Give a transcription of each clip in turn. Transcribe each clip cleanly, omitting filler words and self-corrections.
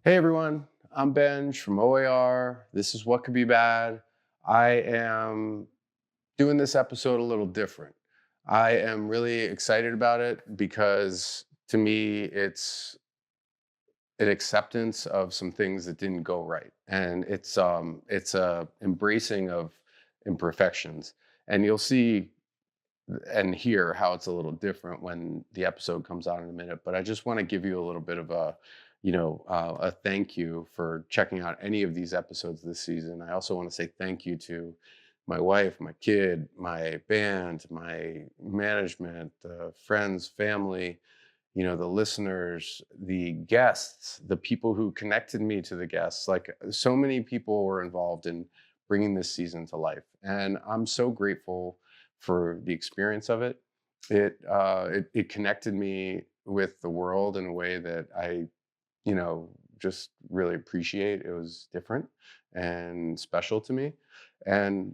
Hey everyone, I'm Benj from OAR. This is What Could Be Bad. I am doing this episode a little different. I am really excited about it because to me it's an acceptance of some things that didn't go right. And it's a embracing of imperfections. And you'll see and hear how it's a little different when the episode comes out in a minute. But I just want to give you a little bit of a thank you for checking out any of these episodes this season. I also want to say thank you to my wife, my kid, my band, my management, friends, family, the listeners, the guests, the people who connected me to the guests. Like so many people were involved in bringing this season to life. And I'm so grateful for the experience of it. It connected me with the world in a way that I, just really appreciate. It was different and special to me. And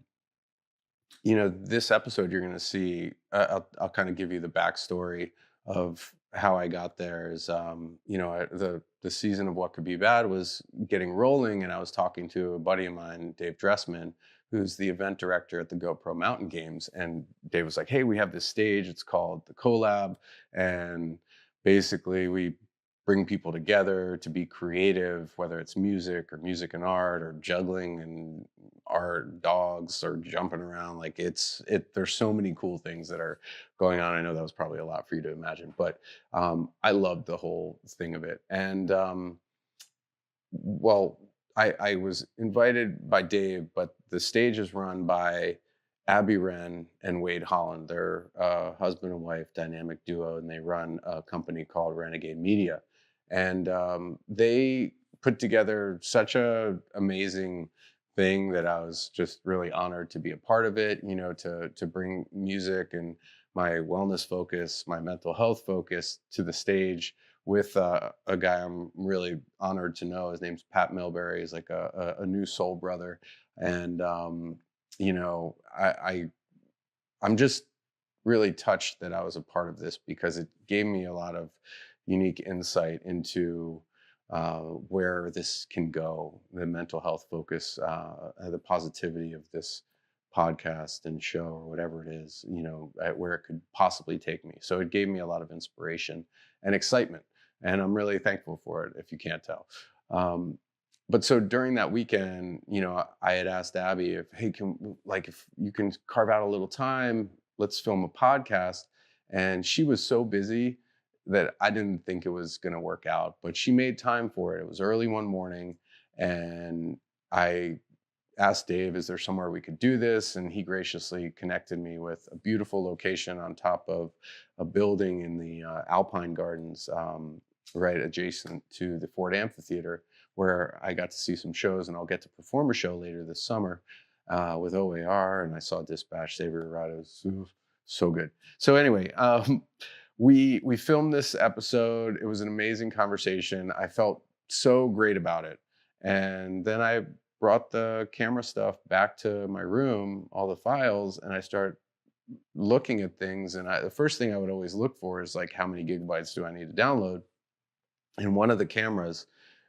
this episode you're going to see, I'll kind of give you the backstory of how I got there. Is the season of What Could Be Bad was getting rolling, and I was talking to a buddy of mine, Dave Dressman, who's the event director at the GoPro Mountain Games. And Dave was like, "Hey, we have this stage. It's called the CoLab, and basically we bring people together to be creative, whether it's music or music and art or juggling and art, dogs or jumping around. Like there's so many cool things that are going on. I know that was probably a lot for you to imagine, but I loved the whole thing of it. And well, I was invited by Dave, but the stage is run by Abby Wren and Wade Holland. They're a husband and wife dynamic duo, and they run a company called Wrenegade Media. And they put together such a amazing thing that I was just really honored to be a part of it. To bring music and my wellness focus, my mental health focus to the stage with a guy I'm really honored to know. His name's Pat Milbury. He's like a new soul brother, and I'm just really touched that I was a part of this because it gave me a lot of unique insight into where this can go, the mental health focus, the positivity of this podcast and show or whatever it is, where it could possibly take me. So it gave me a lot of inspiration and excitement. And I'm really thankful for it, if you can't tell. But so during that weekend, I had asked Abby if you can carve out a little time, let's film a podcast. And she was so busy that I didn't think it was going to work out, but she made time for it. It was early one morning, and I asked Dave, is there somewhere we could do this? And he graciously connected me with a beautiful location on top of a building in the Alpine Gardens, right adjacent to the Ford Amphitheater, where I got to see some shows, and I'll get to perform a show later this summer with OAR. And I saw Dispatch Save Your Ride. It was so good. So anyway, we filmed this episode. It was an amazing conversation. I felt so great about it. And then I brought the camera stuff back to my room, all the files, and I start looking at things. And the first thing I would always look for is like, how many gigabytes do I need to download? And one of the cameras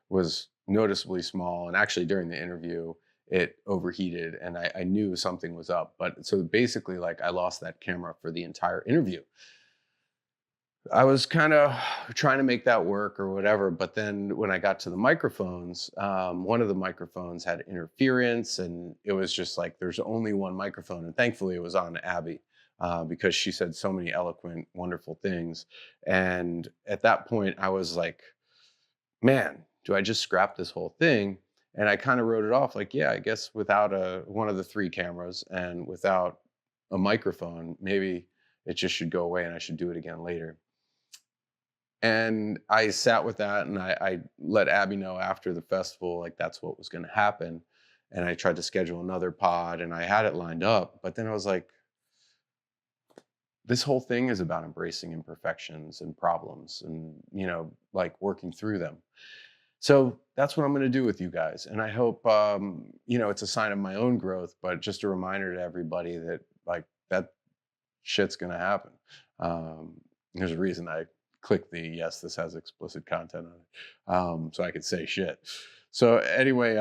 was noticeably small. And actually during the interview, it overheated and I knew something was up. But so basically, like, I lost that camera for the entire interview. I was kind of trying to make that work or whatever, but then when I got to the microphones, one of the microphones had interference, and it was just like there's only one microphone, and thankfully it was on Abby because she said so many eloquent, wonderful things. And at that point, I was like, "Man, do I just scrap this whole thing?" And I kind of wrote it off, like, "Yeah, I guess without one of the three cameras and without a microphone, maybe it just should go away, and I should do it again later." And I sat with that, and I let Abby know after the festival, like that's what was going to happen. And I tried to schedule another pod, and I had it lined up. But then I was like, this whole thing is about embracing imperfections and problems and, like working through them. So that's what I'm going to do with you guys. And I hope, it's a sign of my own growth, but just a reminder to everybody that like that shit's going to happen. There's a reason I click the yes, this has explicit content on it, so I could say shit. So anyway,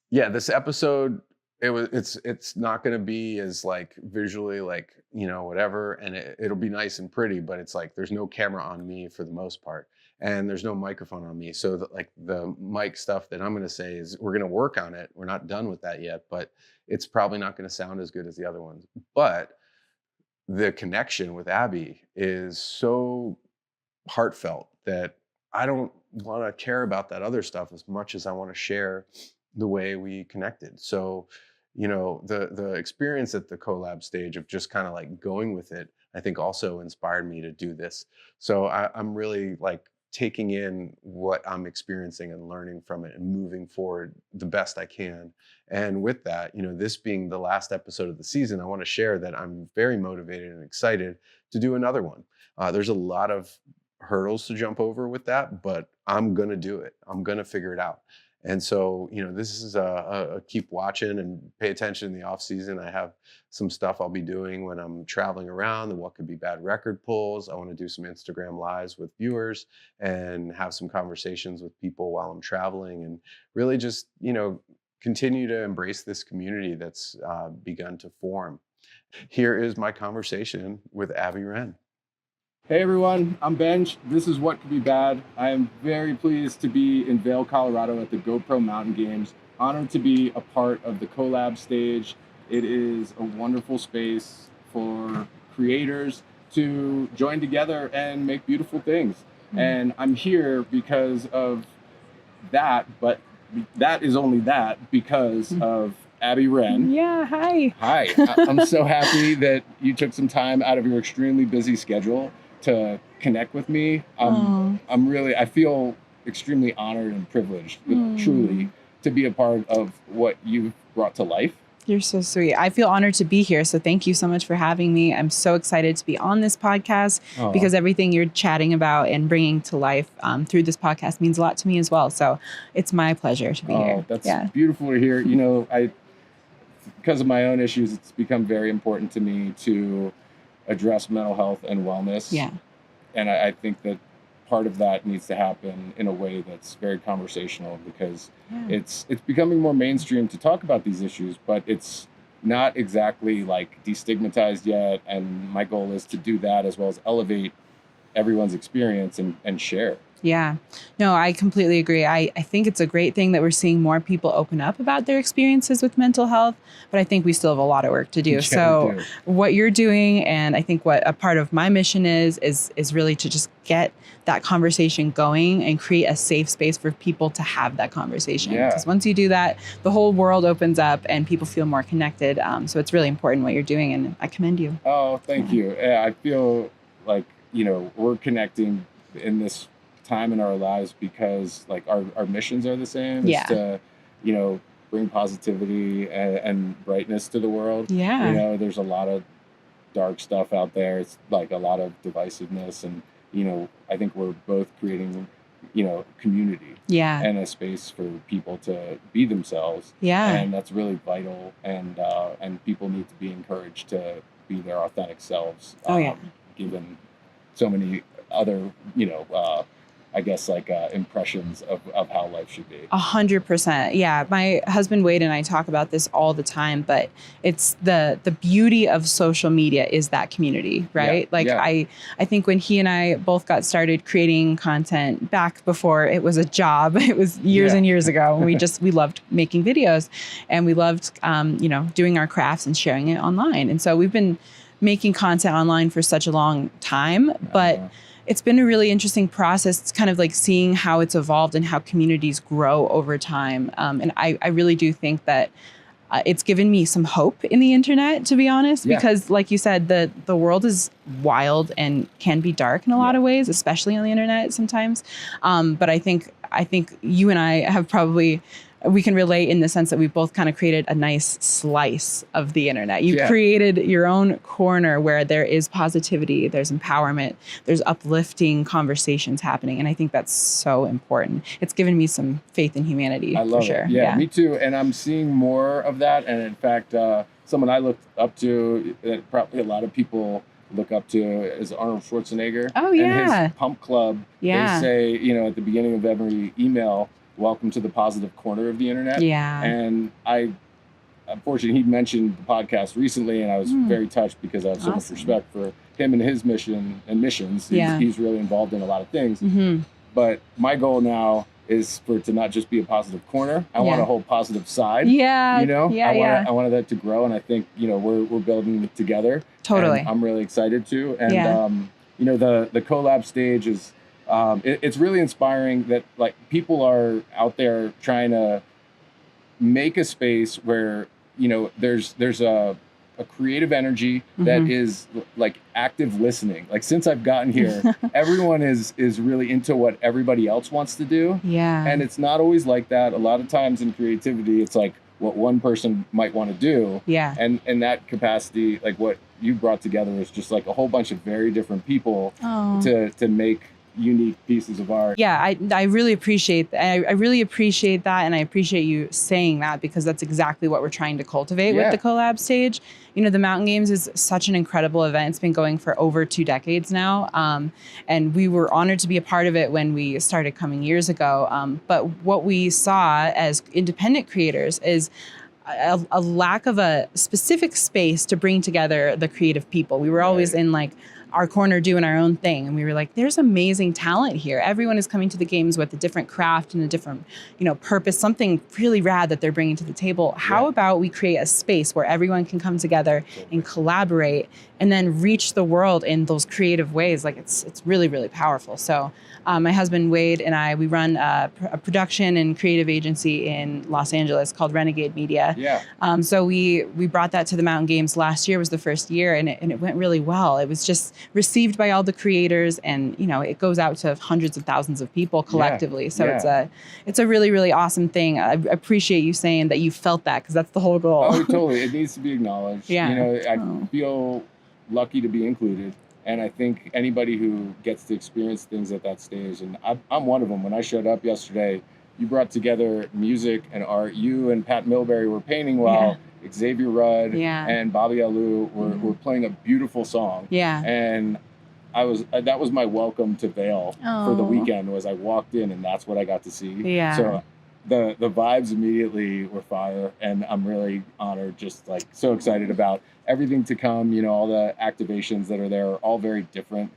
yeah, this episode, it's not going to be as like visually like, you know, whatever, and it'll be nice and pretty, but it's like there's no camera on me for the most part, and there's no microphone on me. So like the mic stuff that I'm going to say is we're going to work on it. We're not done with that yet, but it's probably not going to sound as good as the other ones. But the connection with Abby is so heartfelt that I don't want to care about that other stuff as much as I want to share the way we connected. So, you know, the experience at the CoLab stage of just kind of like going with it, I think also inspired me to do this. So I'm really like taking in what I'm experiencing and learning from it and moving forward the best I can. And with that, you know, this being the last episode of the season, I want to share that I'm very motivated and excited to do another one. There's a lot of hurdles to jump over with that, but I'm going to do it. I'm going to figure it out. And so, you know, this is a keep watching and pay attention in the off season. I have some stuff I'll be doing when I'm traveling around, the what could be bad record pulls. I want to do some Instagram lives with viewers and have some conversations with people while I'm traveling, and really just, you know, continue to embrace this community that's begun to form. Here is my conversation with Abby Wren. Hey everyone, I'm Benj. This is What Could Be Bad. I am very pleased to be in Vail, Colorado at the GoPro Mountain Games. Honored to be a part of the CoLab stage. It is a wonderful space for creators to join together and make beautiful things. And I'm here because of that, but that is only that because of Abby Wren. Yeah, hi. Hi. I'm so happy that you took some time out of your extremely busy schedule to connect with me. I feel extremely honored and privileged, truly, to be a part of what you've brought to life. You're so sweet. I feel honored to be here. So thank you so much for having me. I'm so excited to be on this podcast because everything you're chatting about and bringing to life through this podcast means a lot to me as well. So it's my pleasure to be here. That's beautiful to hear. You know, because of my own issues, it's become very important to me to address mental health and wellness. Yeah. And I think that part of that needs to happen in a way that's very conversational, because it's becoming more mainstream to talk about these issues, but it's not exactly like destigmatized yet. And my goal is to do that as well as elevate everyone's experience and share. Yeah, no, I completely agree. I think it's a great thing that we're seeing more people open up about their experiences with mental health, but I think we still have a lot of work to do. So what you're doing, and I think what a part of my mission is really to just get that conversation going and create a safe space for people to have that conversation. Because once you do that, the whole world opens up and people feel more connected. So it's really important what you're doing, and I commend you. Oh, thank you. Yeah, I feel like, you know, we're connecting in this time in our lives because like our missions are the same. It's to, you know, bring positivity and brightness to the world. You know, there's a lot of dark stuff out there. It's like a lot of divisiveness, and, you know, I think we're both creating, you know, community and a space for people to be themselves. And that's really vital, and people need to be encouraged to be their authentic selves. Given so many other, you know, I guess like impressions of how life should be. 100%. Yeah. My husband, Wade, and I talk about this all the time, but it's the beauty of social media is that community, right? I think when he and I both got started creating content back before it was a job, it was years and years ago. And we loved making videos, and we loved, you know, doing our crafts and sharing it online. And so we've been making content online for such a long time, but it's been a really interesting process. It's kind of like seeing how it's evolved and how communities grow over time. And I really do think that it's given me some hope in the internet, to be honest, because like you said, the world is wild and can be dark in a lot of ways, especially on the internet sometimes. But I think you and I have we can relate in the sense that we've both kind of created a nice slice of the internet. You've created your own corner where there is positivity, there's empowerment, there's uplifting conversations happening. And I think that's so important. It's given me some faith in humanity. I love for sure. It. Yeah, me too. And I'm seeing more of that. And in fact, someone I looked up to, that probably a lot of people look up to is Arnold Schwarzenegger. Oh, yeah. And his pump club, Yeah. they say, you know, at the beginning of every email, welcome to the positive corner of the internet. Yeah. And unfortunately, he mentioned the podcast recently, and I was very touched because I have so much respect for him and his mission and missions. He's really involved in a lot of things. But my goal now is for it to not just be a positive corner. I want a whole positive side. Yeah. You know, Yeah. I wanted that to grow, and I think, you know, we're building it together. Totally. And I'm really excited to. And you know, the CoLab stage is it's really inspiring that like people are out there trying to make a space where, you know, there's a creative energy that is like active listening. Like since I've gotten here, everyone is really into what everybody else wants to do. Yeah. And it's not always like that. A lot of times in creativity, it's like what one person might want to do. Yeah. And in that capacity, like what you brought together is just like a whole bunch of very different people to make unique pieces of art. Yeah, I really appreciate that. I really appreciate that, and I appreciate you saying that because that's exactly what we're trying to cultivate with the CoLab stage. You know, the Mountain Games is such an incredible event. It's been going for over 2 decades now, and we were honored to be a part of it when we started coming years ago. But what we saw as independent creators is a lack of a specific space to bring together the creative people. We were always in like our corner doing our own thing. And we were like, there's amazing talent here. Everyone is coming to the games with a different craft and a different, you know, purpose, something really rad that they're bringing to the table. How about we create a space where everyone can come together and collaborate and then reach the world in those creative ways? Like it's really, really powerful. So my husband, Wade, and I, we run a production and creative agency in Los Angeles called Wrenegade Media. Yeah. So we brought that to the Mountain Games. Last year was the first year, and it went really well. It was just received by all the creators, and you know, it goes out to hundreds of thousands of people collectively. So it's a really, really awesome thing. I appreciate you saying that you felt that, because that's the whole goal. Oh, totally. It needs to be acknowledged. Yeah. You know, I feel lucky to be included. And I think anybody who gets to experience things at that stage, and I'm one of them. When I showed up yesterday, you brought together music and art. You and Pat Milbury were painting while Xavier Rudd and Bobby Alou were playing a beautiful song. Yeah. And that was my welcome to Vail for the weekend. Was I walked in and that's what I got to see. Yeah. So the vibes immediately were fire, and I'm really honored, just like so excited about everything to come. You know, all the activations that are there are all very different.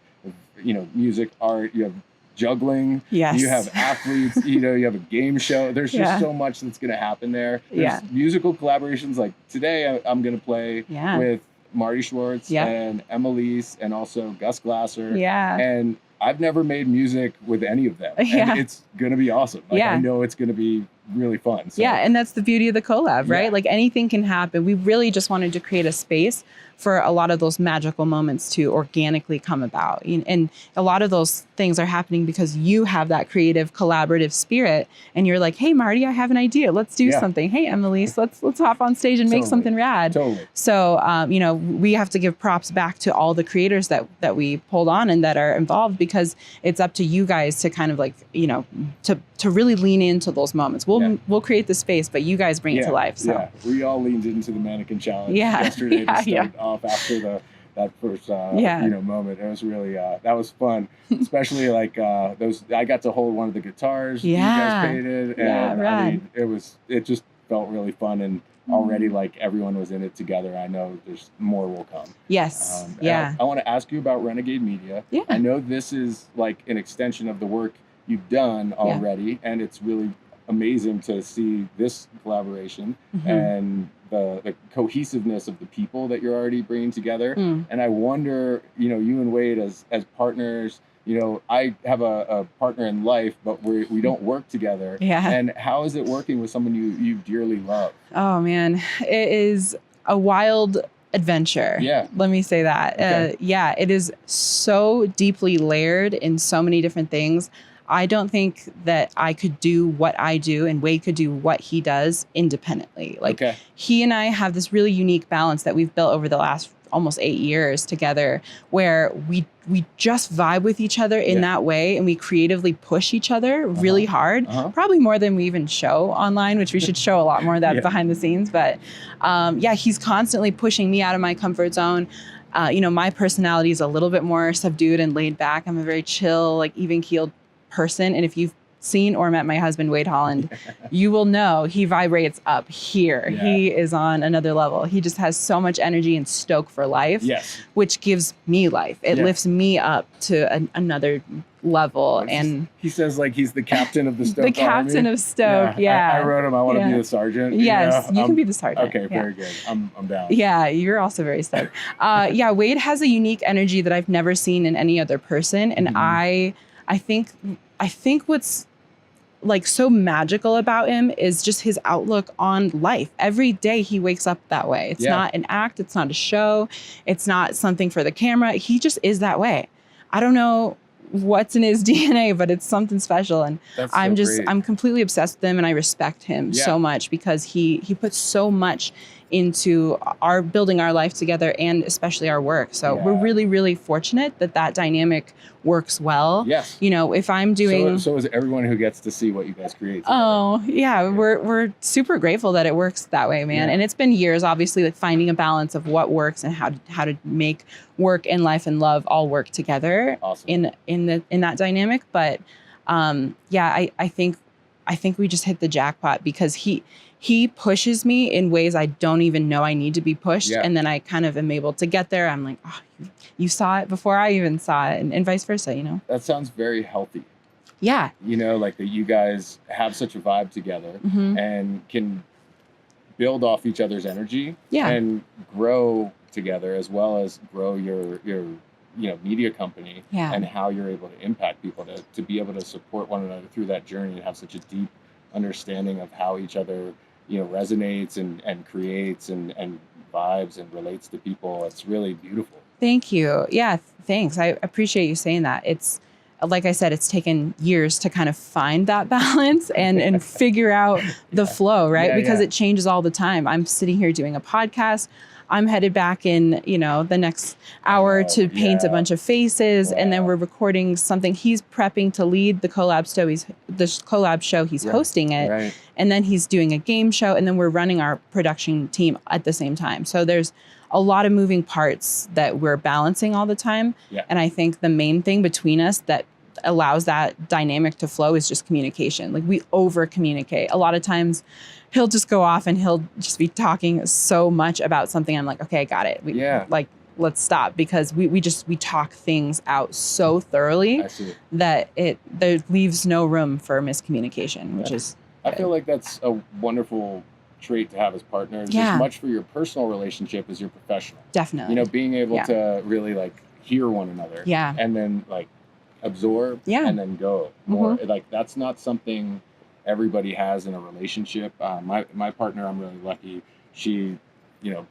You know, music, art, you have juggling, you have athletes, you know, you have a game show. There's just so much that's going to happen there. There's musical collaborations. Like today I'm going to play with Marty Schwartz and Emmylise and also Gus Glasser. Yeah. And I've never made music with any of them. And it's going to be awesome. Like, I know it's going to be really fun. So. Yeah, and that's the beauty of the CoLab, right? Like anything can happen. We really just wanted to create a space for a lot of those magical moments to organically come about. And a lot of those things are happening because you have that creative, collaborative spirit. And you're like, hey, Marty, I have an idea. Let's do something. Hey, Emmylise, let's hop on stage and make something rad. Totally. So, you know, we have to give props back to all the creators that we pulled on and that are involved, because it's up to you guys to kind of like, you know, to really lean into those moments. We'll create the space, but you guys bring it to life. So. We all leaned into the mannequin challenge yesterday to start off after that first you know, moment. It was really that was fun, especially like those. I got to hold one of the guitars you guys painted, and I mean, it just felt really fun, and already like everyone was in it together. I know there's more will come. Yes. I want to ask you about Wrenegade Media. I know this is like an extension of the work you've done already, and it's really amazing to see this collaboration and the cohesiveness of the people that you're already bringing together. And I wonder, you know, you and Wade as partners, you know, I have a partner in life, but we don't work together. And how is it working with someone you dearly love? Oh man, it is a wild adventure. Let me say that. It is so deeply layered in so many different things. I don't think that I could do what I do and Wade could do what he does independently. Like he and I have this really unique balance that we've built over the last almost 8 years together, where we just vibe with each other in that way, and we creatively push each other really hard, probably more than we even show online, which we should show a lot more of that behind the scenes. But he's constantly pushing me out of my comfort zone. My personality is a little bit more subdued and laid back. I'm a very chill, like even keeled person. And if you've seen or met my husband, Wade Holland, you will know he vibrates up here. Yeah. He is on another level. He just has so much energy and stoke for life, which gives me life. It lifts me up to another level. And he says like he's the captain of the Stoke The captain Army. Of Stoke, I wrote him, I want to be the sergeant. Yes, you can be the sergeant. Okay, very good. I'm down. Yeah, you're also very stoked. Wade has a unique energy that I've never seen in any other person. And I think what's like so magical about him is just his outlook on life. Every day he wakes up that way. It's not an act. It's not a show. It's not something for the camera. He just is that way. I don't know what's in his DNA, but it's something special. And I'm completely obsessed with him, and I respect him so much because he puts so much into our building our life together, and especially our work. So we're really, really fortunate that dynamic works well. Yes. If I'm doing... So is everyone who gets to see what you guys create together. Oh, yeah. We're super grateful that it works that way, man. Yeah. And it's been years, obviously, like finding a balance of what works and how to make work and life and love all work together. Awesome. in that dynamic. But I think we just hit the jackpot because he pushes me in ways I don't even know I need to be pushed. Yeah. And then I kind of am able to get there. I'm like, oh, you saw it before I even saw it, and vice versa, That sounds very healthy. Yeah. Like that you guys have such a vibe together and can build off each other's energy and grow together, as well as grow your media company and how you're able to impact people to be able to support one another through that journey and have such a deep understanding of how each other resonates and creates and vibes and relates to people. It's really beautiful. Thank you. Yeah, thanks. I appreciate you saying that. It's like I said, it's taken years to kind of find that balance and figure out the flow, right? Because it changes all the time. I'm sitting here doing a podcast. I'm headed back in, the next hour to paint a bunch of faces. Wow. And then we're recording something. He's prepping to lead the CoLab show. He's hosting it. Right. And then he's doing a game show. And then we're running our production team at the same time. So there's a lot of moving parts that we're balancing all the time. Yeah. And I think the main thing between us that allows that dynamic to flow is just communication. Like we over communicate. A lot of times he'll just go off and he'll just be talking so much about something. I'm like, okay, I got it. Let's stop, because we talk things out so thoroughly that there leaves no room for miscommunication, which is good. I feel like that's a wonderful trait to have as partners. As much for your personal relationship as your professional. Definitely. Being able to really hear one another. Yeah. And then absorb and then go more. That's not something everybody has in a relationship. My partner, I'm really lucky. She,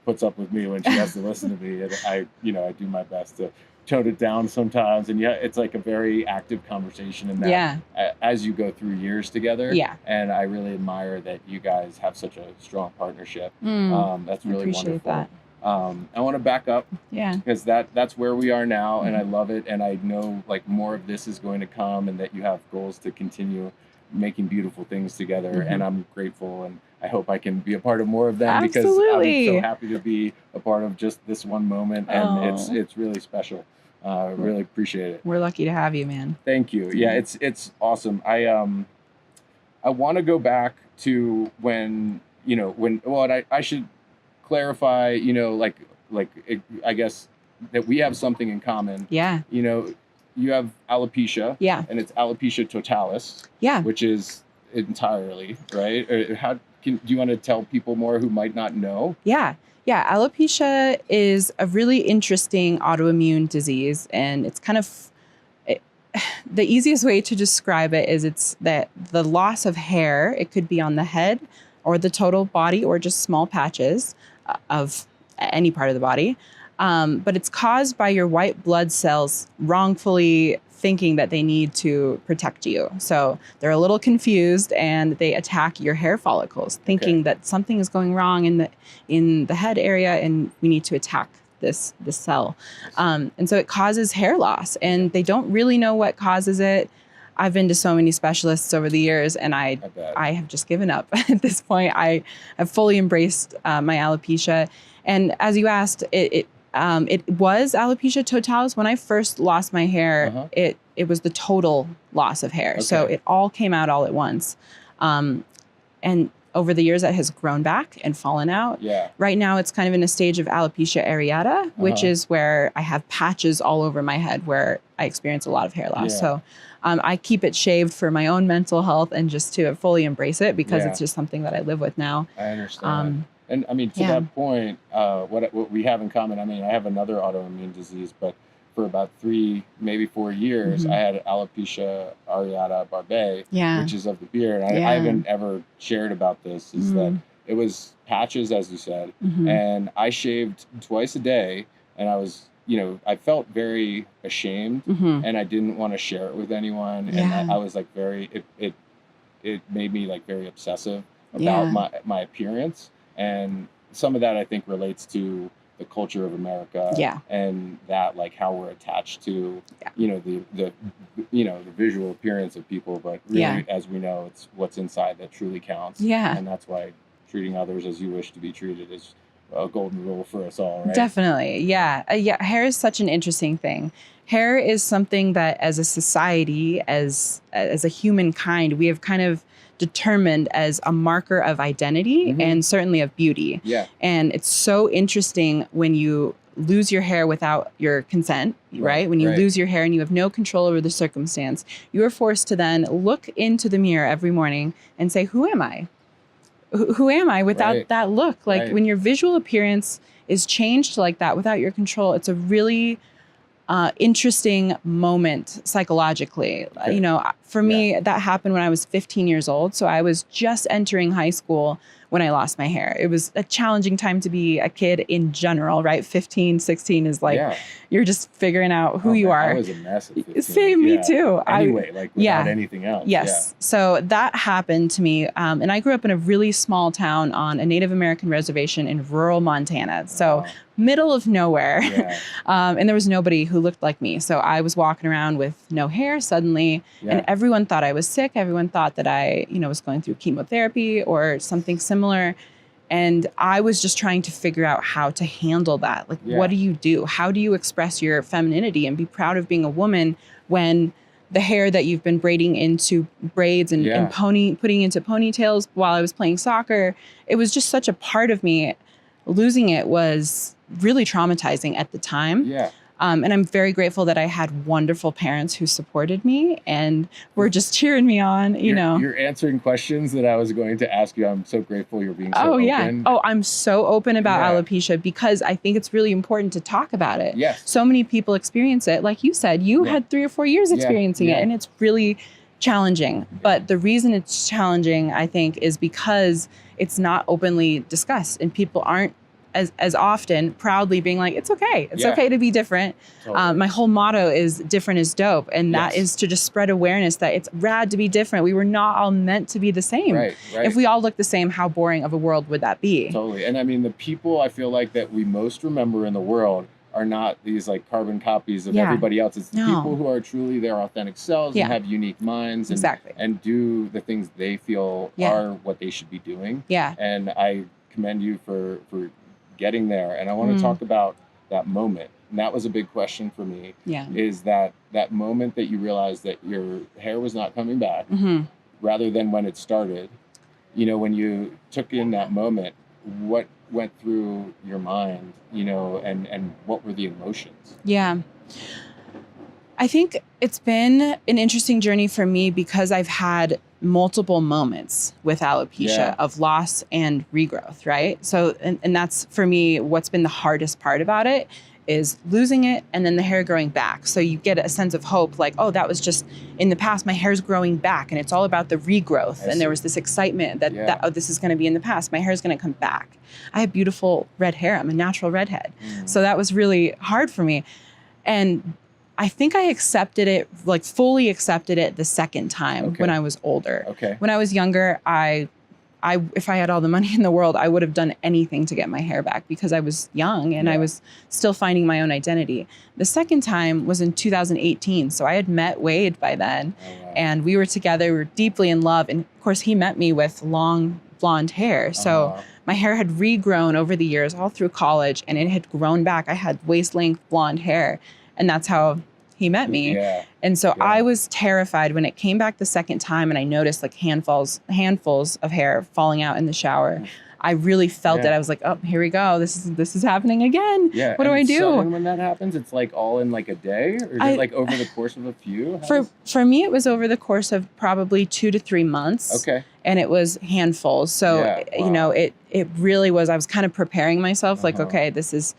puts up with me when she has to listen to me, and I do my best to tone it down sometimes. And it's a very active conversation in that as you go through years together. Yeah. And I really admire that you guys have such a strong partnership. That's really wonderful. That. I want to back up because that's where we are now, and I love it. And I know more of this is going to come, and that you have goals to continue making beautiful things together. And I'm grateful, and I hope I can be a part of more of them. Absolutely. Because I'm so happy to be a part of just this one moment, and it's really special. Really appreciate it. We're lucky to have you, man. Thank you. Yeah, it's awesome. I want to go back to when I should clarify, I guess that we have something in common. Yeah. You have alopecia. Yeah. And it's alopecia totalis. Yeah. Which is entirely, right? Do you want to tell people more who might not know? Yeah. Yeah. Alopecia is a really interesting autoimmune disease, and it's kind of the easiest way to describe it is it's that the loss of hair. It could be on the head or the total body, or just small patches of any part of the body. But it's caused by your white blood cells wrongfully thinking that they need to protect you. So they're a little confused, and they attack your hair follicles, thinking that something is going wrong in the head area, and we need to attack this cell. And so it causes hair loss, and they don't really know what causes it. I've been to so many specialists over the years, and I have just given up at this point. I have fully embraced my alopecia. And as you asked, It was alopecia totalis. When I first lost my hair, it was the total loss of hair. So it all came out all at once. And over the years, that has grown back and fallen out. Yeah. Right now, it's kind of in a stage of alopecia areata, which is where I have patches all over my head where I experience a lot of hair loss. Yeah. So I keep it shaved for my own mental health and just to fully embrace it because it's just something that I live with now. I understand. And I mean, to that point, what we have in common, I mean, I have another autoimmune disease, but for about 3, maybe 4 years, I had alopecia areata barbae, which is of the beard. I haven't ever shared about this, is that it was patches, as you said, and I shaved twice a day, and I was, you know, I felt very ashamed, and I didn't want to share it with anyone, and I was like it made me like very obsessive about my appearance, and some of that I think relates to the culture of America, and that like how we're attached to, you know, the visual appearance of people, but really, as we know, it's what's inside that truly counts. And that's why treating others as you wish to be treated is a golden rule for us all, right? Definitely, hair is such an interesting thing. Hair is something that, as a society, as a humankind, we have kind of determined as a marker of identity and certainly of beauty. And it's so interesting when you lose your hair without your consent, right? When you lose your hair and you have no control over the circumstance, you are forced to then look into the mirror every morning and say, who am I? Who am I without that look? Like when your visual appearance is changed like that without your control, it's a really interesting moment psychologically. You know, for me, that happened when I was 15 years old. So I was just entering high school when I lost my hair. It was a challenging time to be a kid in general, right? 15, 16 is like, you're just figuring out who you are. I was a mess at 15. Same, me too. Anyway, like without anything else. So that happened to me. And I grew up in a really small town on a Native American reservation in rural Montana. So middle of nowhere. And there was nobody who looked like me. So I was walking around with no hair suddenly, and everyone thought I was sick. Everyone thought that I, you know, was going through chemotherapy or something similar. And I was just trying to figure out how to handle that. Like, what do you do? How do you express your femininity and be proud of being a woman when the hair that you've been braiding into braids and putting into ponytails while I was playing soccer, it was just such a part of me. Losing it was really traumatizing at the time. And I'm very grateful that I had wonderful parents who supported me and were just cheering me on, you know. You're answering questions that I was going to ask you. I'm so grateful you're being so open. I'm so open about alopecia because I think it's really important to talk about it. So many people experience it. Like you said, you had 3 or 4 years experiencing it, and it's really challenging. But the reason it's challenging, I think, is because it's not openly discussed and people aren't as often proudly being like, it's okay. It's okay to be different. My whole motto is different is dope. And that is to just spread awareness that it's rad to be different. We were not all meant to be the same. If we all look the same, how boring of a world would that be? Totally. And I mean, the people I feel like that we most remember in the world are not these like carbon copies of everybody else. It's the people who are truly their authentic selves and have unique minds and do the things they feel are what they should be doing. And I commend you for getting there. And I want to talk about that moment. And that was a big question for me. Is that moment that you realized that your hair was not coming back rather than when it started. You know, when you took in that moment, what went through your mind, you know, and what were the emotions? I think it's been an interesting journey for me because I've had multiple moments with alopecia of loss and regrowth, right? So, and that's for me, what's been the hardest part about it is losing it and then the hair growing back. So you get a sense of hope like, oh, that was just in the past, my hair's growing back and it's all about the regrowth. And there was this excitement that oh, this is going to be in the past. My hair's going to come back. I have beautiful red hair. I'm a natural redhead. So that was really hard for me. And I think I accepted it, like fully accepted it the second time when I was older. When I was younger, if I had all the money in the world, I would have done anything to get my hair back because I was young and I was still finding my own identity. The second time was in 2018. So I had met Wade by then and we were together, we were deeply in love. And of course he met me with long blonde hair. So my hair had regrown over the years, all through college, and it had grown back. I had waist-length blonde hair, and that's how he met me. Yeah. And so I was terrified when it came back the second time, and I noticed like handfuls of hair falling out in the shower. I really felt it. I was like, oh, here we go. This is happening again. Yeah. What do I do? Sudden when that happens, it's like all in like a day, or is it like over the course of a few? For me, it was over the course of probably 2 to 3 months. Okay. And it was handfuls. So, you know, it really was, I was kind of preparing myself like, okay, this is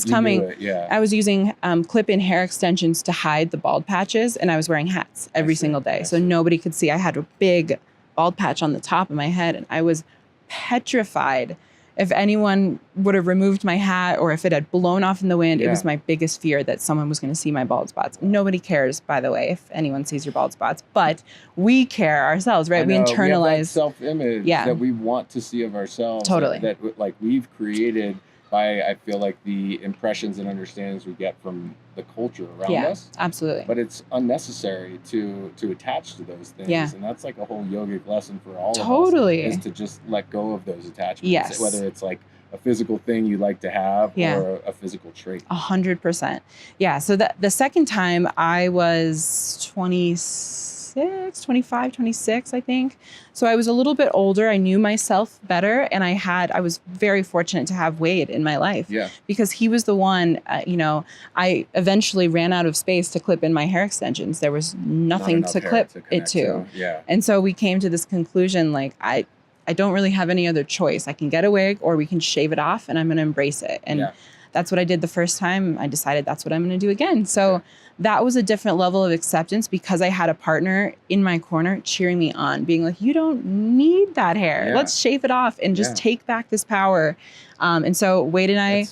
coming. Yeah. I was using clip-in hair extensions to hide the bald patches, and I was wearing hats every single day. So nobody could see. I had a big bald patch on the top of my head, and I was petrified. If anyone would have removed my hat or if it had blown off in the wind, it was my biggest fear that someone was going to see my bald spots. Nobody cares, by the way, if anyone sees your bald spots, but we care ourselves, right? We internalize we have that self-image that we want to see of ourselves. Totally. That like we've created by, I feel like, the impressions and understandings we get from the culture around us. Yeah, absolutely. But it's unnecessary to attach to those things. Yeah. And that's like a whole yogic lesson for all of us. Totally. Is to just let go of those attachments. Yes. Whether it's like a physical thing you like to have or a physical trait. 100%. Yeah. So the second time I was 25, 26, I think. So I was a little bit older. I knew myself better. And I was very fortunate to have Wade in my life. Yeah. Because he was the one, I eventually ran out of space to clip in my hair extensions. There was nothing to clip it to. Yeah. And so we came to this conclusion, like, I don't really have any other choice. I can get a wig or we can shave it off, and I'm going to embrace it. And that's what I did the first time. I decided that's what I'm going to do again. So that was a different level of acceptance because I had a partner in my corner cheering me on, being like, you don't need that hair. Let's shave it off and just take back this power. And so Wade and I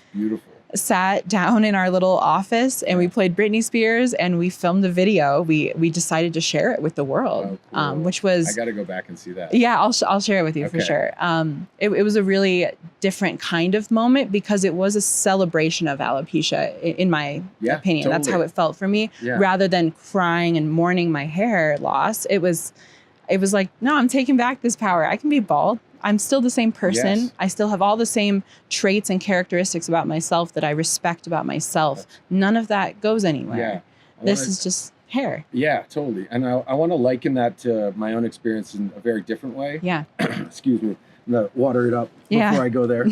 sat down in our little office and we played Britney Spears and we filmed a video. We decided to share it with the world, which was... I got to go back and see that. Yeah, I'll share it with you for sure. It was a really different kind of moment because it was a celebration of alopecia, in my opinion. Totally. That's how it felt for me. Yeah. Rather than crying and mourning my hair loss, it was like, no, I'm taking back this power. I can be bald. I'm still the same person. Yes. I still have all the same traits and characteristics about myself that I respect about myself. None of that goes anywhere. Yeah. This is just hair. Yeah, totally. And I want to liken that to my own experience in a very different way. Yeah. Excuse me. I'm going to water it up before I go there.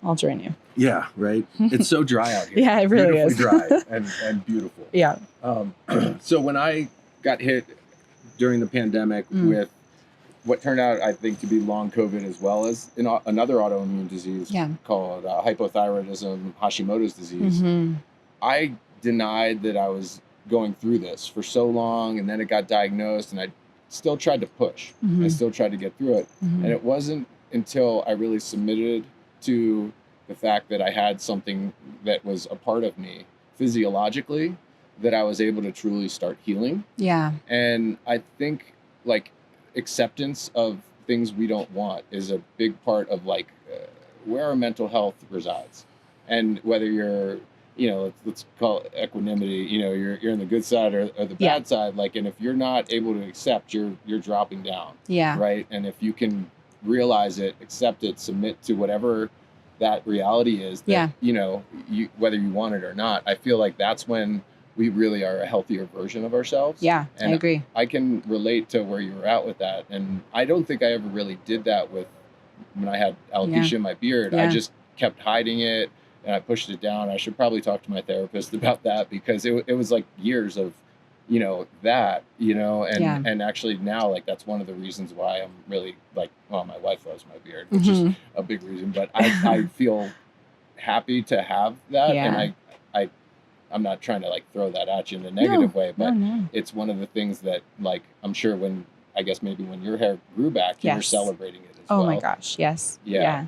I'll join you. Yeah, right. It's so dry out here. Yeah, it really is. Dry and beautiful. Yeah. So when I got hit during the pandemic with what turned out, I think, to be long COVID as well as another autoimmune disease called hypothyroidism, Hashimoto's disease. Mm-hmm. I denied that I was going through this for so long, and then it got diagnosed, and I still tried to push. Mm-hmm. I still tried to get through it. Mm-hmm. And it wasn't until I really submitted to the fact that I had something that was a part of me physiologically that I was able to truly start healing. Yeah. And I think, like, acceptance of things we don't want is a big part of where our mental health resides. And whether you're, let's call it equanimity, you're in the good side or the bad side, and if you're not able to accept, you're dropping down. Yeah. Right. And if you can realize it, accept it, submit to whatever that reality is, that, whether you want it or not, I feel like that's when we really are a healthier version of ourselves. Yeah, and I agree. I can relate to where you were at with that. And I don't think I ever really did that when I had alopecia in my beard. I just kept hiding it and I pushed it down. I should probably talk to my therapist about that because it was like years of, and actually now, that's one of the reasons why I'm really my wife loves my beard, which is a big reason, but I feel happy to have that. Yeah. And I'm not trying to throw that at you in a negative way, but it's one of the things that I'm sure when your hair grew back, you were celebrating it as well. Oh my gosh. Yes. Yeah.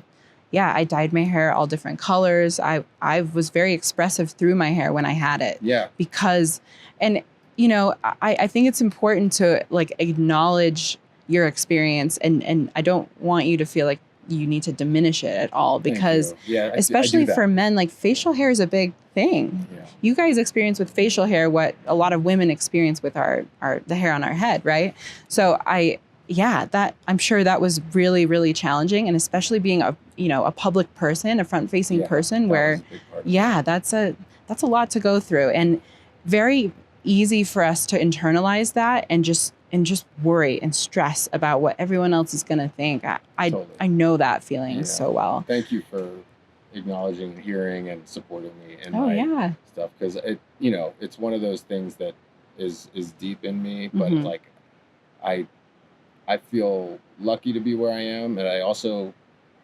I dyed my hair all different colors. I was very expressive through my hair when I had it. Yeah. Because, I think it's important to acknowledge your experience and I don't want you to feel like you need to diminish it at all because especially for men, facial hair is a big thing. Yeah. You guys experience with facial hair what a lot of women experience with the hair on our head, right? So I yeah, that I'm sure that was really, really challenging. And especially being a public person, a front facing person where, that's a lot to go through, and very easy for us to internalize that and just worry and stress about what everyone else is going to think. I know that feeling so well. Thank you for acknowledging and hearing and supporting me in my stuff, because it's one of those things that is deep in me, but like I feel lucky to be where I am, and I also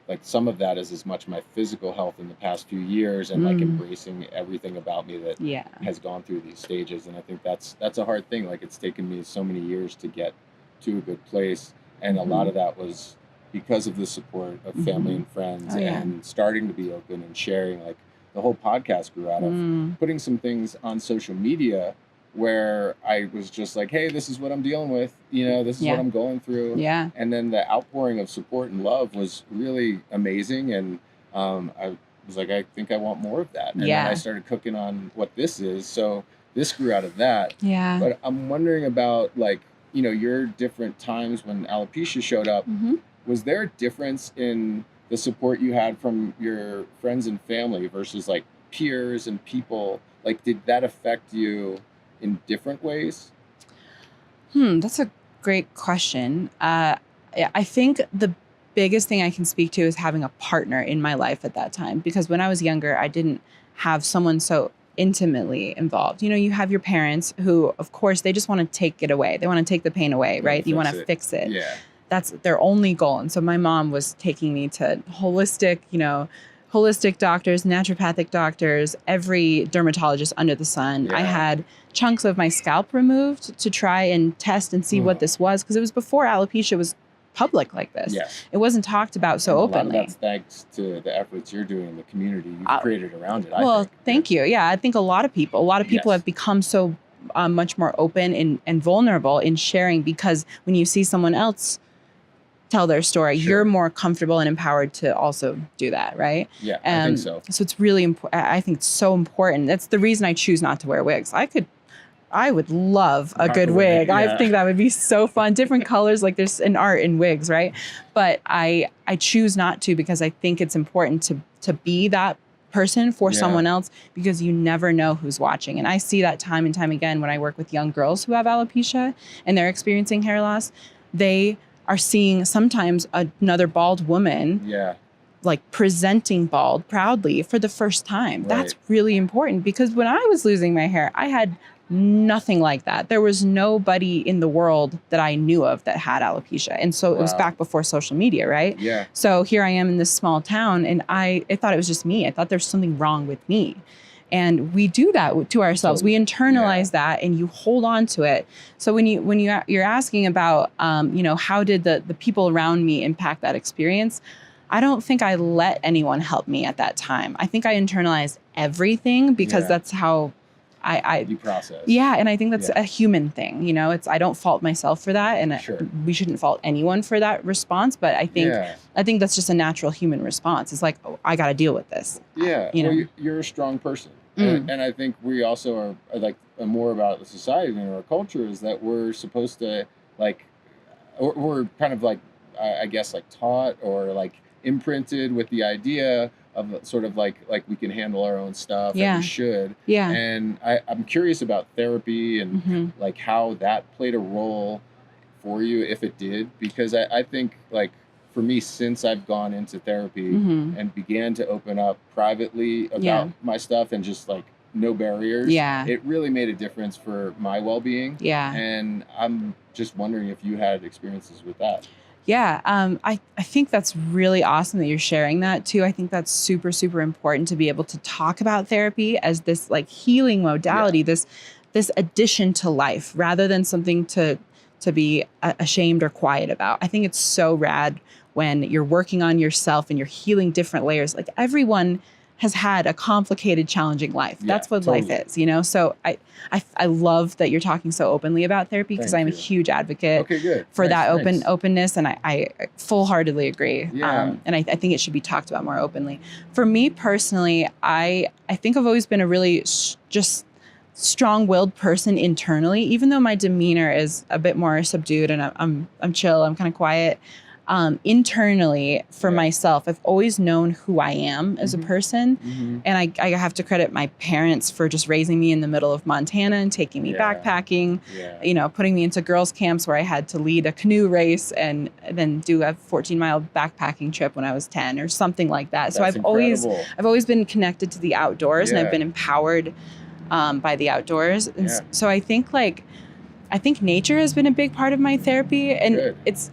like some of that is as much my physical health in the past few years and like embracing everything about me that has gone through these stages. And I think that's a hard thing. Like it's taken me so many years to get to a good place, and a lot of that was because of the support of family and friends and starting to be open and sharing. Like the whole podcast grew out of putting some things on social media where I was just like, hey, this is what I'm dealing with. This is what I'm going through. Yeah. And then the outpouring of support and love was really amazing. And I was like, I think I want more of that. And then I started cooking on what this is. So this grew out of that. Yeah. But I'm wondering about like, your different times when alopecia showed up. Was there a difference in the support you had from your friends and family versus like peers and people? Like, did that affect you in different ways? That's a great question. I think the biggest thing I can speak to is having a partner in my life at that time, because when I was younger, I didn't have someone so intimately involved. You have your parents who, of course, they just want to take it away. They want to take the pain away, right? You want to fix it. Yeah. That's their only goal. And so my mom was taking me to holistic doctors, naturopathic doctors, every dermatologist under the sun. Yeah. I had chunks of my scalp removed to try and test and see what this was, because it was before alopecia was public like this. Yeah. It wasn't talked about so openly. A lot of that's thanks to the efforts you're doing in the community you've created around it. Thank you. Yeah, I think a lot of people have become so much more open and vulnerable in sharing, because when you see someone else tell their story, you're more comfortable and empowered to also do that, right? Yeah, I think so. So it's really important. I think it's so important. That's the reason I choose not to wear wigs. I would love a good wig. Yeah. I think that would be so fun. Different colors, like there's an art in wigs, right? But I choose not to, because I think it's important to be that person for someone else, because you never know who's watching. And I see that time and time again when I work with young girls who have alopecia and they're experiencing hair loss. They are seeing sometimes another bald woman like presenting bald proudly for the first time. Right. That's really important, because when I was losing my hair, I had nothing like that. There was nobody in the world that I knew of that had alopecia. And so it was back before social media, right? Yeah. So here I am in this small town, and I thought it was just me. I thought there's something wrong with me. And we do that to ourselves. We internalize that, and you hold on to it. So when you're asking about, how did the people around me impact that experience? I don't think I let anyone help me at that time. I think I internalized everything, because that's how you process. Yeah, and I think that's a human thing. I don't fault myself for that, and we shouldn't fault anyone for that response. But I think that's just a natural human response. It's like, oh, I got to deal with this. Yeah, you're a strong person, and I think we also are like more about the society and our culture is that we're supposed to like, we're kind of like I guess like taught or like imprinted with the idea of sort of like we can handle our own stuff and we should. Yeah. And I'm curious about therapy and like how that played a role for you, if it did, because I think like for me, since I've gone into therapy and began to open up privately about my stuff and just like no barriers, it really made a difference for my well-being. Yeah. And I'm just wondering if you had experiences with that. Yeah, I think that's really awesome that you're sharing that too. I think that's super, super important to be able to talk about therapy as this like healing modality, this addition to life, rather than something to be ashamed or quiet about. I think it's so rad when you're working on yourself and you're healing different layers. Like everyone has had a complicated, challenging life. That's what life is, So I love that you're talking so openly about therapy, because I'm a huge advocate for that openness, and I full-heartedly agree. Yeah. And I think it should be talked about more openly. For me personally, I think I've always been a really just strong-willed person internally, even though my demeanor is a bit more subdued and I'm chill, I'm kind of quiet. Internally for myself, I've always known who I am as a person. And I have to credit my parents for just raising me in the middle of Montana and taking me backpacking, putting me into girls' camps where I had to lead a canoe race and then do a 14-mile backpacking trip when I was 10 or something like that. So I've always been connected to the outdoors and I've been empowered by the outdoors. And so I think nature has been a big part of my therapy. And it's,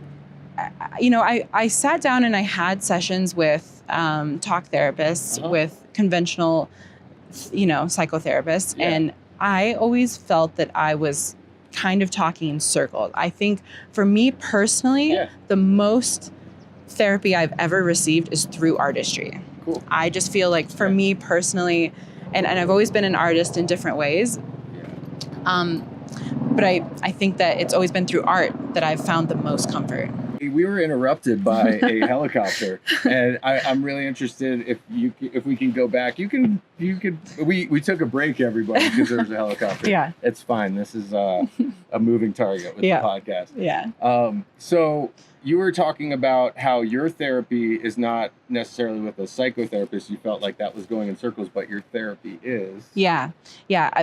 I sat down and I had sessions with talk therapists, with conventional, psychotherapists. And I always felt that I was kind of talking in circles. I think for me personally, the most therapy I've ever received is through artistry. Cool. I just feel like for me personally, and I've always been an artist in different ways. But I think that it's always been through art that I've found the most comfort. We were interrupted by a helicopter, and I'm really interested if we can go back. We took a break, everybody, because there was a helicopter. Yeah, it's fine. This is a moving target with the podcast. Yeah. So you were talking about how your therapy is not necessarily with a psychotherapist. You felt like that was going in circles, but your therapy is. Yeah.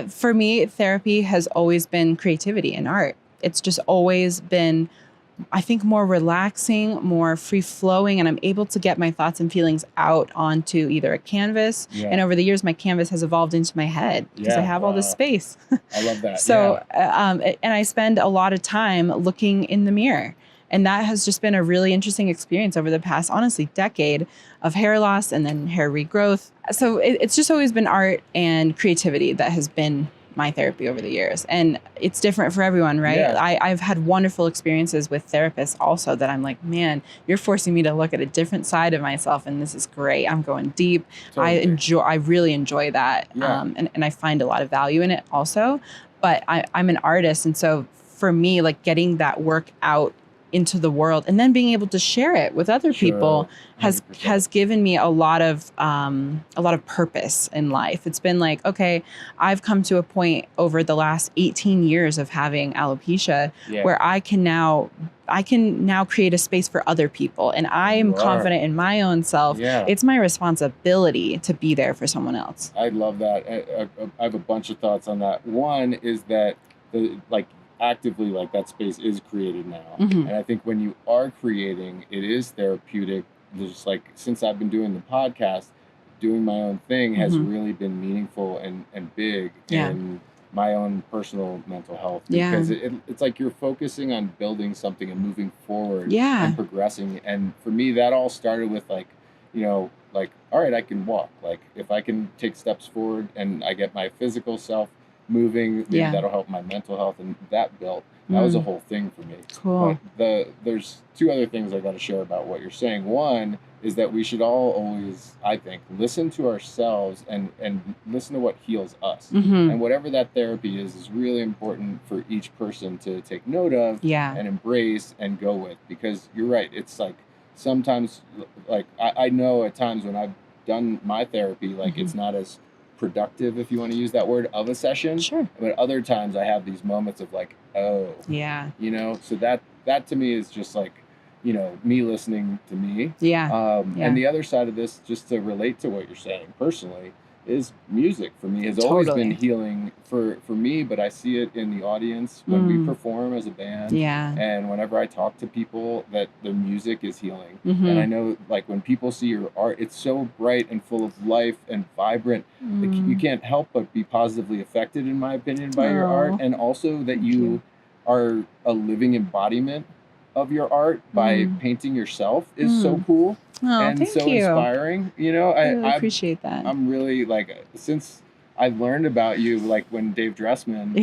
For me, therapy has always been creativity and art. It's just always been, I think, more relaxing, more free-flowing, and I'm able to get my thoughts and feelings out onto either a canvas. And over the years, my canvas has evolved into my head because I have all this space. I love that. So, and I spend a lot of time looking in the mirror. And that has just been a really interesting experience over the past, honestly, decade of hair loss and then hair regrowth. So it's just always been art and creativity that has been my therapy over the years. And it's different for everyone, right? I've had wonderful experiences with therapists also that I'm like, man, you're forcing me to look at a different side of myself. And this is great. I'm going deep. Totally. I really enjoy that. And I find a lot of value in it also. But I'm an artist. And so for me, like getting that work out into the world and then being able to share it with other people has given me a lot of purpose in life. It's been like, okay, I've come to a point over the last 18 years of having alopecia where I can now create a space for other people, and I am confident in my own self. It's my responsibility to be there for someone else. I love that. I have a bunch of thoughts on that. One is that actively, like, that space is created now. And I think when you are creating, it is therapeutic. Just like, since I've been doing the podcast, doing my own thing has really been meaningful and big in my own personal mental health, because it's like you're focusing on building something and moving forward and progressing. And for me, that all started with all right, I can walk. Like, if I can take steps forward and I get my physical self moving, maybe that'll help my mental health, and that built. That was a whole thing for me. Cool. But there's two other things I got to share about what you're saying. One is that we should all always, I think, listen to ourselves and listen to what heals us. And whatever that therapy is really important for each person to take note of and embrace and go with. Because you're right, it's like sometimes, like, I know at times when I've done my therapy, like it's not as productive, if you want to use that word, of a session. Sure. But other times I have these moments of like, oh. Yeah. So that to me is just like, me listening to me. And the other side of this, just to relate to what you're saying personally, is music for me has always been healing for me, but I see it in the audience when we perform as a band. And whenever I talk to people, that the music is healing. And I know, like, when people see your art, it's so bright and full of life and vibrant. Like, you can't help but be positively affected, in my opinion, by your art. And also that you are a living embodiment of your art by painting yourself is so cool. And so inspiring. I really appreciate that. I'm really, like, since I've learned about you, like when Dave Dressman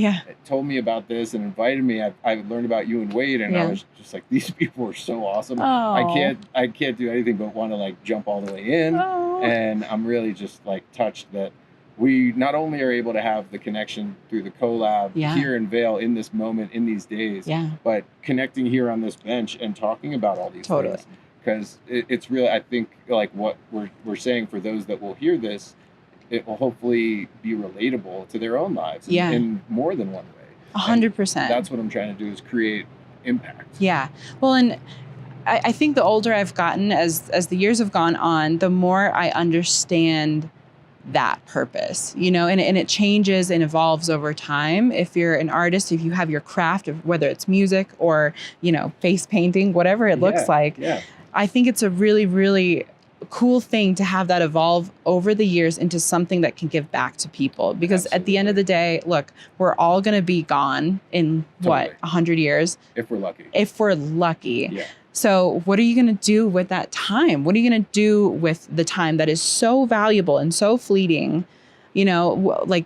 told me about this and invited me, I learned about you and Wade, and I was just like, these people are so awesome. I can't do anything but want to, like, jump all the way in. And I'm really just, like, touched that we not only are able to have the connection through the CoLab here in Vail in this moment, in these days, but connecting here on this bench and talking about all these things. Because it's really, I think, like, what we're saying for those that will hear this, it will hopefully be relatable to their own lives in more than one way. 100%. That's what I'm trying to do, is create impact. Yeah. Well, and I think the older I've gotten, as the years have gone on, the more I understand that purpose, you know, and it changes and evolves over time. If you're an artist, if you have your craft, whether it's music or, you know, face painting, whatever it looks like, I think it's a really, really cool thing to have that evolve over the years into something that can give back to people. Because at the end of the day, look, we're all going to be gone in 100 years. If we're lucky. If we're lucky. Yeah. So what are you going to do with that time? What are you going to do with the time that is so valuable and so fleeting? You know, like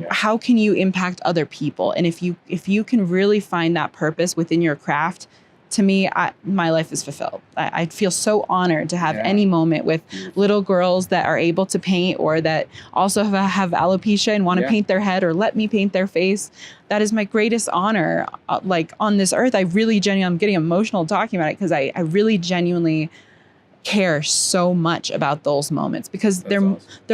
how can you impact other people? And if you can really find that purpose within your craft, to me, my life is fulfilled. I feel so honored to have any moment with little girls that are able to paint, or that also have alopecia and want to paint their head or let me paint their face. That is my greatest honor, like on this earth. I'm getting emotional talking about it, because I really genuinely care so much about those moments, because they're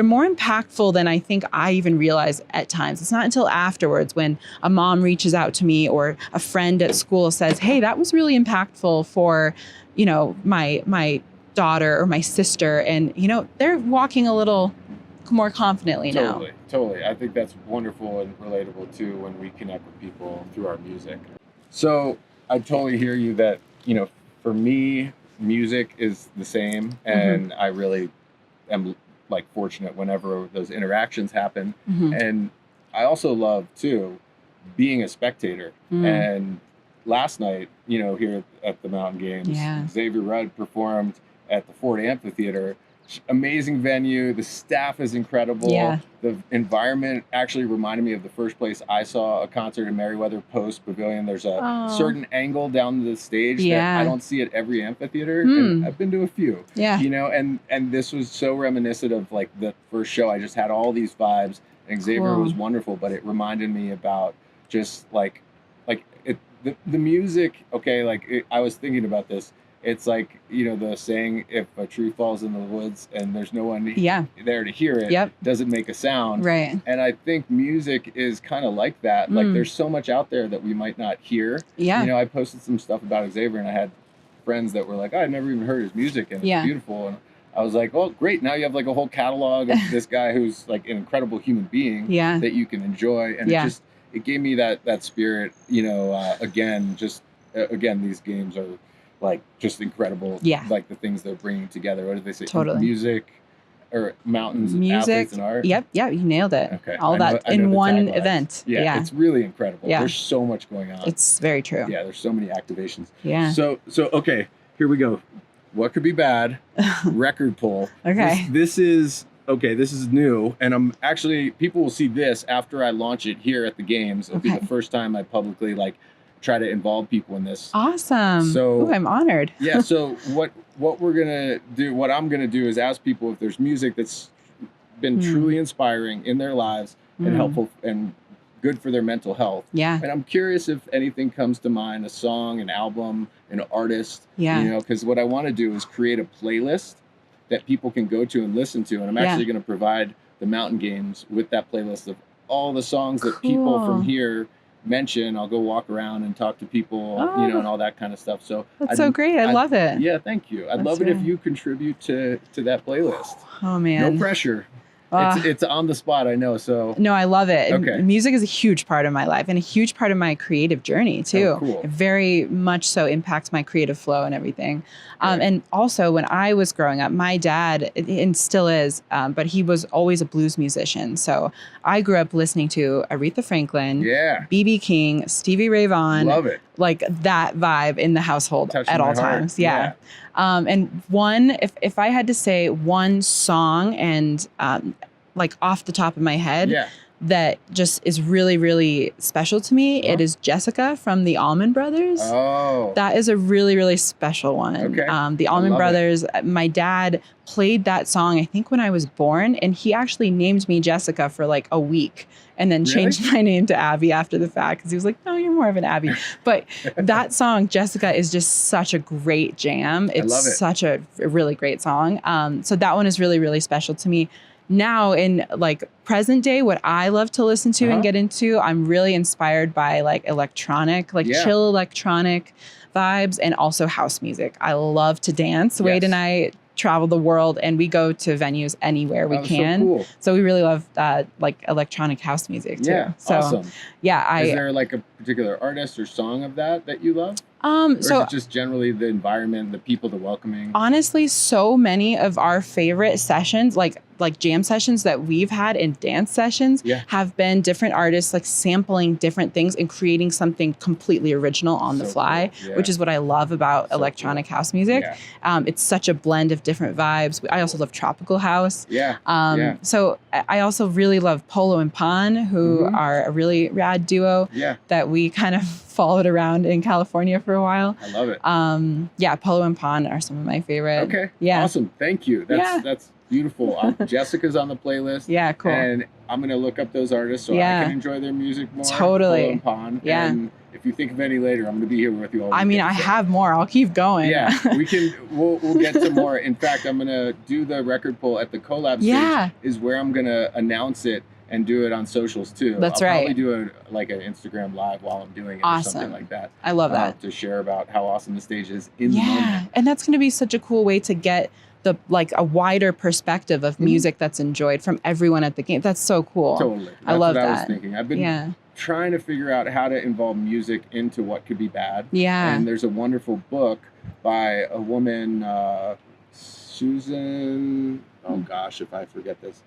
more impactful than I think I even realize at times. It's not until afterwards, when a mom reaches out to me or a friend at school says, "Hey, that was really impactful for, you know, my daughter or my sister," and you know, they're walking a little more confidently now. Totally. I think that's wonderful and relatable too, when we connect with people through our music. So I totally hear you that, you know, for me, music is the same, and I really am like fortunate whenever those interactions happen. And I also love too being a spectator. And last night, you know, here at the Mountain Games, Xavier Rudd performed at the Ford Amphitheater. Amazing venue. The staff is incredible. The environment actually reminded me of the first place I saw a concert in Meriwether Post Pavilion. There's a certain angle down the stage that I don't see at every amphitheater. And I've been to a few. You know, and this was so reminiscent of like the first show. I just had all these vibes, and Xavier was wonderful, but it reminded me about just like the music. Okay, like I was thinking about this. It's like, you know, the saying, if a tree falls in the woods and there's no one there to hear it, doesn't make a sound. Right. And I think music is kind of like that. Like there's so much out there that we might not hear. You know, I posted some stuff about Xavier, and I had friends that were like, I've never even heard his music, and it's beautiful. And I was like, well, great. Now you have like a whole catalog of this guy who's like an incredible human being that you can enjoy. And it gave me that spirit, you know, again, these games are like just incredible. Like the things they're bringing together. What did they say? Totally. Music or mountains, athletes, and art. Yep, you nailed it. Okay. All that in one event. Yeah, it's really incredible. There's so much going on. It's very true. Yeah, there's so many activations. Yeah. So okay, here we go. What could be bad? Record pull. Okay. This is new, and I'm actually, people will see this after I launch it here at the games. It'll be the first time I publicly try to involve people in this. Awesome. So I'm honored. So what we're gonna do, what I'm gonna do, is ask people if there's music that's been truly inspiring in their lives and helpful and good for their mental health. And I'm curious if anything comes to mind, a song, an album, an artist. You know, because what I want to do is create a playlist that people can go to and listen to, and I'm actually going to provide the Mountain Games with that playlist of all the songs that people from here mention. I'll go walk around and talk to people, you know, and all that kind of stuff. So that's so great. I love it. Yeah, thank you. I'd love it if you contribute to that playlist. Oh man, no pressure. It's on the spot, I know. So no, I love it. Okay. Music is a huge part of my life and a huge part of my creative journey too. Cool. It very much so impacts my creative flow and everything. And also, when I was growing up, my dad, and still is, but he was always a blues musician. So I grew up listening to Aretha Franklin, B.B. King, Stevie Ray Vaughan. Love it. Like that vibe in the household at all times. Yeah. And if I had to say one song and like off the top of my head that just is really, really special to me, it is Jessica from the Allman Brothers. That is a really, really special one. The Allman Brothers, my dad played that song, I think, when I was born, and he actually named me Jessica for like a week and then changed my name to Abby after the fact, because he was like, no, you're more of an Abby. But that song, Jessica, is just such a great jam. It's such a really great song. So that one is really, really special to me. now in like present day, what I love to listen to and get into, I'm really inspired by like electronic, like chill electronic vibes, and also house music. I love to dance. Wade and I travel the world, and we go to venues anywhere we can. So, cool. So we really love like electronic house music too. Yeah, so awesome. Yeah, is there like a particular artist or song of that you love? Or is it just generally the environment, the people, the welcoming? Honestly, so many of our favorite sessions, like jam sessions that we've had and dance sessions, have been different artists like sampling different things and creating something completely original on the fly, which is what I love about electronic house music. It's such a blend of different vibes. I also love tropical house. So I also really love Polo and Pan, who are a really rad duo that we kind of followed around in California for a while. I love it. Polo and Pan are some of my favorite. Okay. Awesome. Thank you. That's beautiful. Jessica's on the playlist. Yeah, cool. And I'm going to look up those artists so I can enjoy their music more. Totally. Polo and Pan. Yeah. And if you think of any later, I'm going to be here with you all. I mean, I have more. I'll keep going. Yeah, we'll get to more. In fact, I'm going to do the record pull at the CoLab stage is where I'm going to announce it and do it on socials too. I'll probably do an Instagram live while I'm doing it or something like that. I love that. To share about how awesome the stage is in the moment. And that's going to be such a cool way to get a wider perspective of music that's enjoyed from everyone at the game. That's so cool. Totally. I love that. I was thinking. I've been trying to figure out how to involve music into what could be bad. Yeah. And there's a wonderful book by a woman, Susan, oh gosh, if I forget this,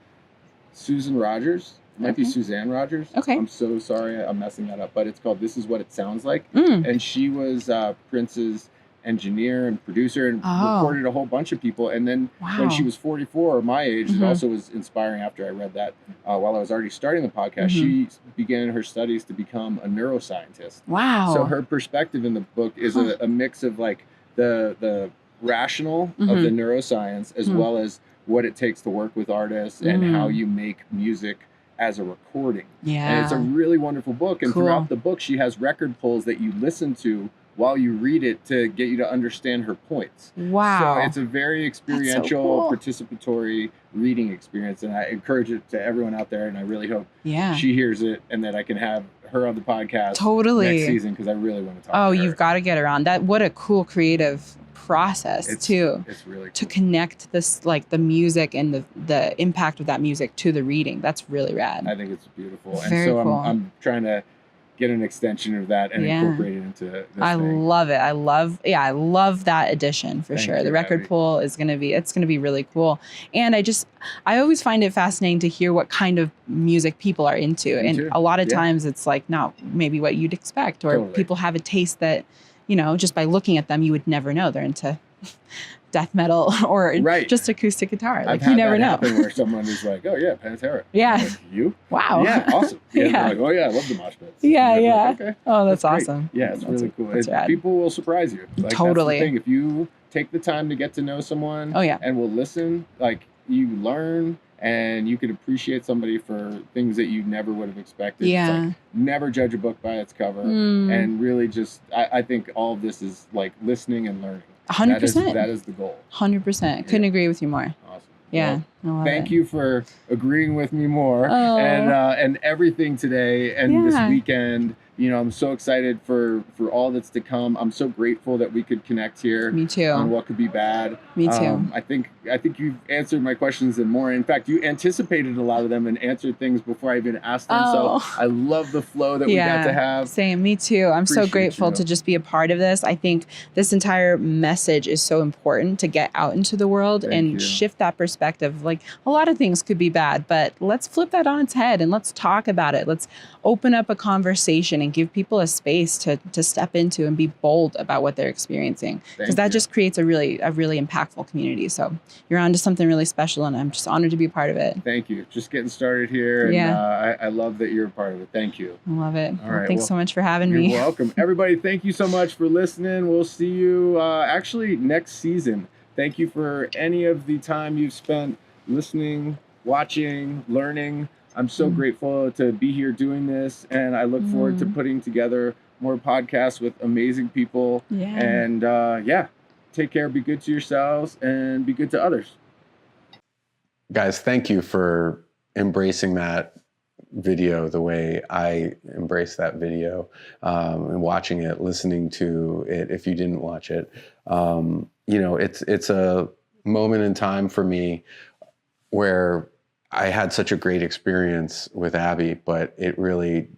Susan Rogers. It might be Suzanne Rogers. Okay. I'm so sorry I'm messing that up, but it's called This Is What It Sounds Like. And she was Prince's engineer and producer and recorded a whole bunch of people. And then when she was 44, my age, it also was inspiring after I read that while I was already starting the podcast, she began her studies to become a neuroscientist. Wow. So her perspective in the book is a mix of like the rational of the neuroscience as well as what it takes to work with artists and how you make music as a recording. Yeah. And it's a really wonderful book. And throughout the book, she has record pulls that you listen to while you read it to get you to understand her points. Wow. So it's a very experiential, participatory reading experience. And I encourage it to everyone out there. And I really hope she hears it and that I can have her on the podcast next season because I really want to talk to her. You've got to get her on. What a cool creative process it's really cool. To connect this like the music and the impact of that music to the reading. That's really rad. I think it's beautiful. Very and so cool. I'm trying to get an extension of that and incorporate it into this thing. Love it. I love that addition for sure. The record pull is going to be really cool. And I always find it fascinating to hear what kind of music people are into. And a lot of times it's like not maybe what you'd expect, or people have a taste that, just by looking at them, you would never know they're into death metal or just acoustic guitar. Like you never know. Where someone is like, "Oh yeah, Pantera." Yeah. Like, you? Wow. Yeah, awesome. Yeah. Like, oh yeah, I love the mosh pits. Yeah. Like, okay. Oh, that's awesome. Yeah, it's really cool. Rad. People will surprise you. Like, totally. That's the thing. If you take the time to get to know someone, and will listen, like you learn. And you could appreciate somebody for things that you never would have expected. Yeah. It's like, never judge a book by its cover. And really just, I think all of this is like listening and learning. 100%. That is the goal. 100%. Couldn't agree with you more. Awesome. Yeah. Well, thank you for agreeing with me more and everything today and this weekend. I'm so excited for all that's to come. I'm so grateful that we could connect here. Me too. On what could be bad. Me too. I think you've answered my questions and more. In fact, you anticipated a lot of them and answered things before I even asked them. So I love the flow that we got to have. Same. Me too. I'm so grateful to just be a part of this. I think this entire message is so important to get out into the world and shift that perspective. Like a lot of things could be bad, but let's flip that on its head and let's talk about it. Let's open up a conversation and give people a space to step into and be bold about what they're experiencing, because that just creates a really impactful community. So you're on to something really special, and I'm just honored to be a part of it. Thank you. Just getting started here, and I love that you're a part of it. Thank you. I love it. All right. Thanks so much for having me. You're welcome. Everybody, thank you so much for listening. We'll see you actually next season. Thank you for any of the time you've spent listening, watching, learning. I'm so grateful to be here doing this, and I look forward to putting together more podcasts with amazing people. And take care, be good to yourselves, and be good to others. guys, thank you for embracing that video the way I embraced that video, and watching it, listening to it if you didn't watch it. It's a moment in time for me where I had such a great experience with Abby, but the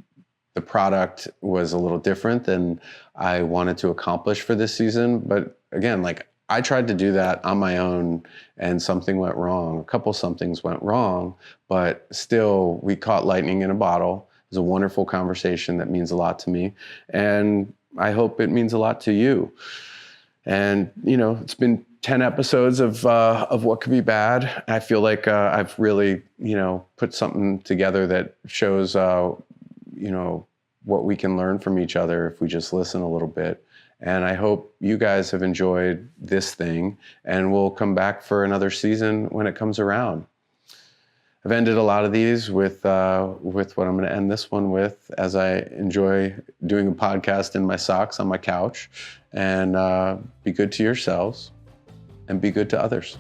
product was a little different than I wanted to accomplish for this season. But again, I tried to do that on my own and something went wrong. A couple somethings went wrong, but still we caught lightning in a bottle. It was a wonderful conversation that means a lot to me. And I hope it means a lot to you. And, it's been 10 episodes of What Could Be Bad. I feel like I've really, put something together that shows, what we can learn from each other if we just listen a little bit. And I hope you guys have enjoyed this thing, and we'll come back for another season when it comes around. I've ended a lot of these with what I'm going to end this one with, as I enjoy doing a podcast in my socks on my couch. And be good to yourselves and be good to others.